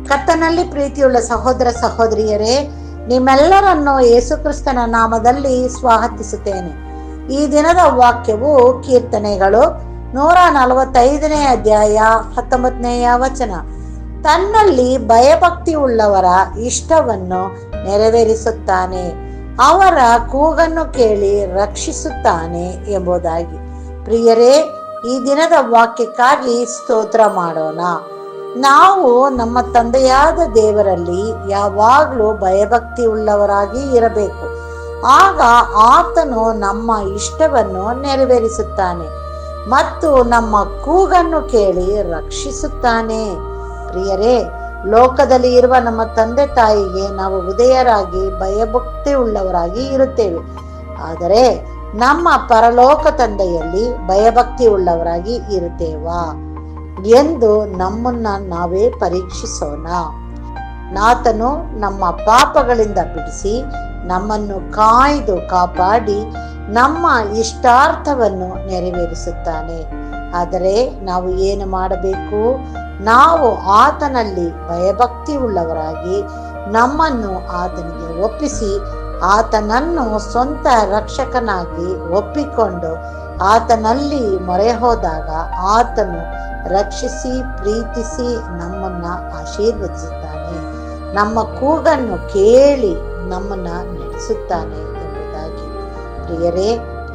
ಕರ್ತನಲ್ಲಿ ಪ್ರೀತಿಯುಳ್ಳ ಸಹೋದರ ಸಹೋದರಿಯರೇ, ನಿಮ್ಮೆಲ್ಲರನ್ನು ಯೇಸುಕ್ರಿಸ್ತನ ನಾಮದಲ್ಲಿ ಸ್ವಾಗತಿಸುತ್ತೇನೆ. ಈ ದಿನದ ವಾಕ್ಯವು ಕೀರ್ತನೆಗಳು 145ನೇ ಅಧ್ಯಾಯ 19ನೇ ವಚನ. ತನ್ನಲ್ಲಿ ಭಯಭಕ್ತಿ ಉಳ್ಳವರ ಇಷ್ಟವನ್ನು ನೆರವೇರಿಸುತ್ತಾನೆ, ಅವರ ಕೂಗನ್ನು ಕೇಳಿ ರಕ್ಷಿಸುತ್ತಾನೆ ಎಂಬುದಾಗಿ. ಪ್ರಿಯರೇ, ಈ ದಿನದ ವಾಕ್ಯಕ್ಕಾಗಿ ಸ್ತೋತ್ರ ಮಾಡೋಣ. ನಾವು ನಮ್ಮ ತಂದೆಯಾದ ದೇವರಲ್ಲಿ ಯಾವಾಗಲೂ ಭಯಭಕ್ತಿ ಉಳ್ಳವರಾಗಿ ಇರಬೇಕು. ಆಗ ಆತನು ನಮ್ಮ ಇಷ್ಟವನ್ನು ನೆರವೇರಿಸುತ್ತಾನೆ ಮತ್ತು ನಮ್ಮ ಕೂಗನ್ನು ಕೇಳಿ ರಕ್ಷಿಸುತ್ತಾನೆ. ಪ್ರಿಯರೇ, ಲೋಕದಲ್ಲಿ ಇರುವ ನಮ್ಮ ತಂದೆ ತಾಯಿಗೆ ನಾವು ವಿಧೇಯರಾಗಿ ಭಯಭಕ್ತಿ ಉಳ್ಳವರಾಗಿ ಇರುತ್ತೇವೆ. ಆದರೆ ನಮ್ಮ ಪರಲೋಕ ತಂದೆಯಲ್ಲಿ ಭಯಭಕ್ತಿ ಉಳ್ಳವರಾಗಿ ಇರುತ್ತೇವಾ ಎಂದು ನಮ್ಮನ್ನ ನಾವೇ ಪರೀಕ್ಷಿಸೋಣ. ಆತನು ನಮ್ಮ ಪಾಪಗಳಿಂದ ಬಿಡಿಸಿ ನಮ್ಮನ್ನು ಕಾಯ್ದು ಕಾಪಾಡಿ ನಮ್ಮ ಇಷ್ಟಾರ್ಥವನ್ನು ನೆರವೇರಿಸುತ್ತಾನೆ. ಆದರೆ ನಾವು ಏನು ಮಾಡಬೇಕು? ನಾವು ಆತನಲ್ಲಿ ಭಯಭಕ್ತಿ ಉಳ್ಳವರಾಗಿ ನಮ್ಮನ್ನು ಆತನಿಗೆ ಒಪ್ಪಿಸಿ ಆತನನ್ನು ಸ್ವಂತ ರಕ್ಷಕನಾಗಿ ಒಪ್ಪಿಕೊಂಡು ಆತನಲ್ಲಿ ಮೊರೆ ಹೋದಾಗ ಆತನು ರಕ್ಷಿಸಿ ಪ್ರೀತಿಸಿ ನಮ್ಮನ್ನ ಆಶೀರ್ವದಿಸುತ್ತಾನೆ, ನಮ್ಮ ಕೂಗನ್ನು ಕೇಳಿ ನಮ್ಮನ್ನ ನಡೆಸುತ್ತಾನೆ ಎಂಬುದಾಗಿ. ಪ್ರಿಯರೇ,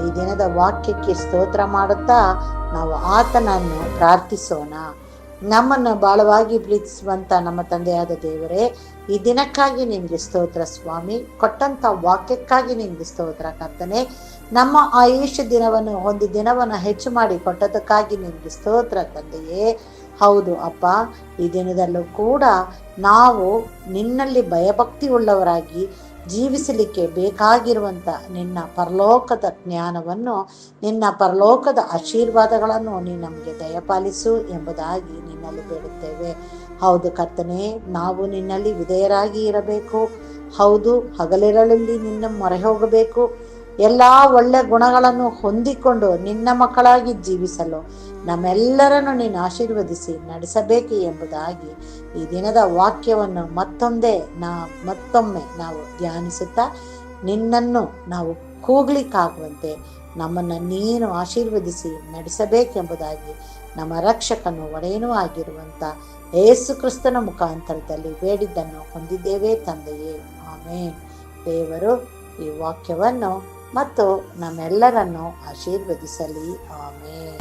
ಈ ದಿನದ ವಾಕ್ಯಕ್ಕೆ ಸ್ತೋತ್ರ ಮಾಡುತ್ತಾ ನಾವು ಆತನನ್ನು ಪ್ರಾರ್ಥಿಸೋಣ. ನಮ್ಮನ್ನು ಬಹಳವಾಗಿ ಪ್ರೀತಿಸುವಂತ ನಮ್ಮ ತಂದೆಯಾದ ದೇವರೇ, ಈ ದಿನಕ್ಕಾಗಿ ನಿಮಗೆ ಸ್ತೋತ್ರ ಸ್ವಾಮಿ. ಕೊಟ್ಟಂತ ವಾಕ್ಯಕ್ಕಾಗಿ ನಿಮಗೆ ಸ್ತೋತ್ರ ಕರ್ತನೆ. ನಮ್ಮ ಆಯುಷ್ಯ ದಿನವನ್ನು ಒಂದು ದಿನವನ್ನು ಹೆಚ್ಚು ಮಾಡಿ ಕೊಟ್ಟದಕ್ಕಾಗಿ ನಿಮಗೆ ಸ್ತೋತ್ರ ತಂದೆಯೇ. ಹೌದು ಅಪ್ಪ, ಈ ದಿನದಲ್ಲೂ ಕೂಡ ನಾವು ನಿನ್ನಲ್ಲಿ ಭಯಭಕ್ತಿ ಉಳ್ಳವರಾಗಿ ಜೀವಿಸಲಿಕ್ಕೆ ಬೇಕಾಗಿರುವಂಥ ನಿನ್ನ ಪರಲೋಕದ ಜ್ಞಾನವನ್ನು, ನಿನ್ನ ಪರಲೋಕದ ಆಶೀರ್ವಾದಗಳನ್ನು ನೀನು ನಮಗೆ ದಯಪಾಲಿಸು ಎಂಬುದಾಗಿ ನಿನ್ನಲ್ಲಿ ಬೇಡುತ್ತೇವೆ. ಹೌದು ಕರ್ತನೆ, ನಾವು ನಿನ್ನಲ್ಲಿ ವಿಧೇಯರಾಗಿ ಇರಬೇಕು. ಹೌದು, ಹಗಲಿರಳಲ್ಲಿ ನಿನ್ನ ಮೊರೆ ಹೋಗಬೇಕು. ಎಲ್ಲ ಒಳ್ಳೆ ಗುಣಗಳನ್ನು ಹೊಂದಿಕೊಂಡು ನಿನ್ನ ಮಕ್ಕಳಾಗಿ ಜೀವಿಸಲು ನಮ್ಮೆಲ್ಲರನ್ನು ನೀನು ಆಶೀರ್ವದಿಸಿ ನಡೆಸಬೇಕು ಎಂಬುದಾಗಿ ಈ ದಿನದ ವಾಕ್ಯವನ್ನು ಮತ್ತೊಮ್ಮೆ ನಾವು ಧ್ಯಾನಿಸುತ್ತಾ ನಿನ್ನನ್ನು ನಾವು ಕೂಗ್ಲಿಕ್ಕಾಗುವಂತೆ ನಮ್ಮನ್ನು ನೀನು ಆಶೀರ್ವದಿಸಿ ನಡೆಸಬೇಕೆಂಬುದಾಗಿ ನಮ್ಮ ರಕ್ಷಕನು ಒಡೆಯನೂ ಆಗಿರುವಂಥ ಯೇಸು ಕ್ರಿಸ್ತನ ಮುಖಾಂತರದಲ್ಲಿ ಬೇಡಿದ್ದನ್ನು ಹೊಂದಿದ್ದೇವೆ ತಂದೆಯೇ, ಆಮೇನ್. ದೇವರು ಈ ವಾಕ್ಯವನ್ನು ಮತ್ತು ನಮ್ಮೆಲ್ಲರನ್ನು ಆಶೀರ್ವದಿಸಲಿ, ಆಮೇನ್.